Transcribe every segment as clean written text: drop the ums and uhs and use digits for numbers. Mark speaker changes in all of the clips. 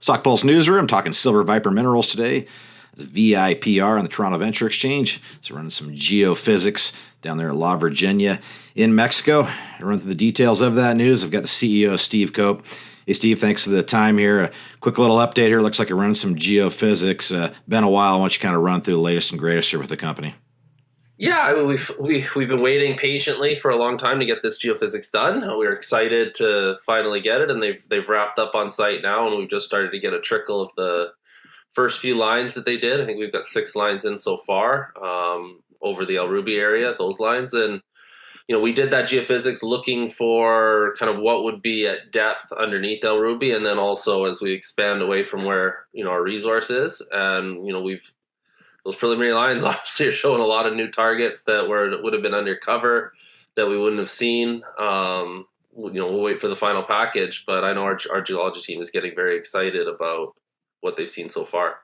Speaker 1: StockPulse Newsroom, talking silver viper minerals today. The VIPR on the Toronto Venture Exchange. So running some geophysics down there at La Virginia in Mexico. I run through the details of that news. I've got the CEO, Steve Cope. Hey, Steve, thanks for the time here. A quick little update here. Looks like you're running some geophysics. Been a while. Why don't you kind of run through the latest and greatest here with the company?
Speaker 2: Yeah, I mean, we've been waiting patiently for a long time to get this geophysics done. We're excited to finally get it, and they've wrapped up on site now, and we've just started to get a trickle of the first few lines that they did. I think we've got 6 lines in so far over the El Ruby area, those lines. And, we did that geophysics looking for kind of what would be at depth underneath El Ruby. And then also as we expand away from where, our resource is. And, those preliminary lines obviously are showing a lot of new targets that would have been undercover that we wouldn't have seen. We'll wait for the final package, but I know our geology team is getting very excited about what they've seen so far.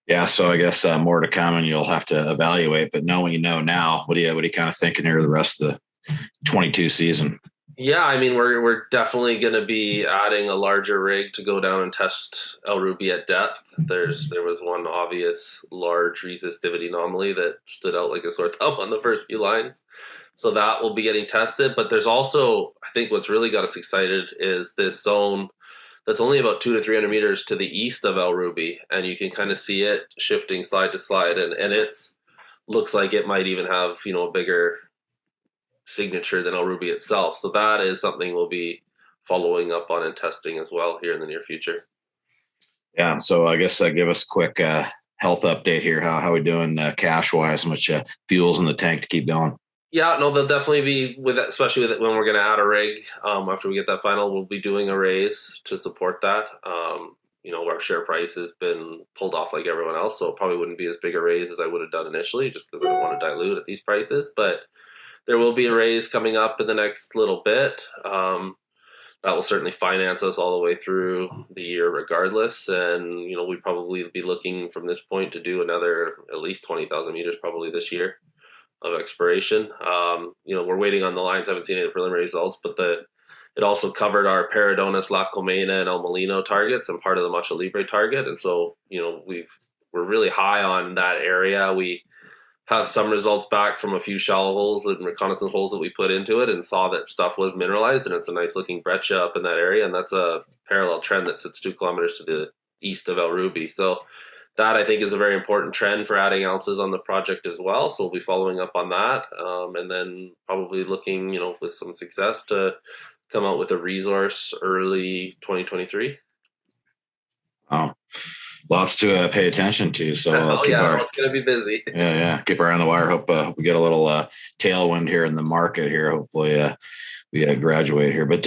Speaker 1: Yeah, so I guess more to come, and you'll have to evaluate. But knowing you know now, what are you kind of thinking here the rest of the 22 season?
Speaker 2: Yeah, I mean, we're definitely going to be adding a larger rig to go down and test El Ruby at depth. There was one obvious large resistivity anomaly that stood out like a sore thumb on the first few lines. So that will be getting tested. But there's also, I think what's really got us excited is this zone that's only about 200 to 300 meters to the east of El Ruby, and you can kind of see it shifting slide to slide, and it's looks like it might even have a bigger signature than El Ruby itself. So that is something we'll be following up on and testing as well here in the near future.
Speaker 1: Yeah, so I guess give us a quick health update here. How we doing cash wise? How much fuel's in the tank to keep going?
Speaker 2: Yeah, no, they'll definitely be especially when we're going to add a rig. After we get that final, we'll be doing a raise to support that. Our share price has been pulled off like everyone else, so it probably wouldn't be as big a raise as I would have done initially, just because I don't want to dilute at these prices. But there will be a raise coming up in the next little bit. That will certainly finance us all the way through the year regardless. And, we'd probably be looking from this point to do another at least 20,000 meters probably this year of exploration. We're waiting on the lines. I haven't seen any preliminary results, but it also covered our Peridonis, La Colmena, and El Molino targets and part of the Macho Libre target. And so, we're really high on that area. We have some results back from a few shallow holes and reconnaissance holes that we put into it and saw that stuff was mineralized, and it's a nice looking breccia up in that area. And that's a parallel trend that sits 2 kilometers to the east of El Ruby. So that I think is a very important trend for adding ounces on the project as well. So we'll be following up on that. And then probably looking, with some success to come out with a resource early 2023.
Speaker 1: Oh, lots to pay attention to. So
Speaker 2: it's going to be busy.
Speaker 1: Yeah. Keep our eye on the wire. Hope we get a little tailwind here in the market here. Hopefully we graduate here. But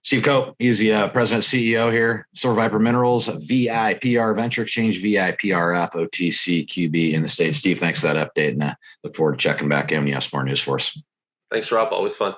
Speaker 1: Steve Cope, he's the president CEO here, Silver Viper Minerals, VIPR Venture Exchange, VIPRF, OTCQB in the States. Steve, thanks for that update, and look forward to checking back in when you have some more news for us.
Speaker 2: Thanks, Rob. Always fun.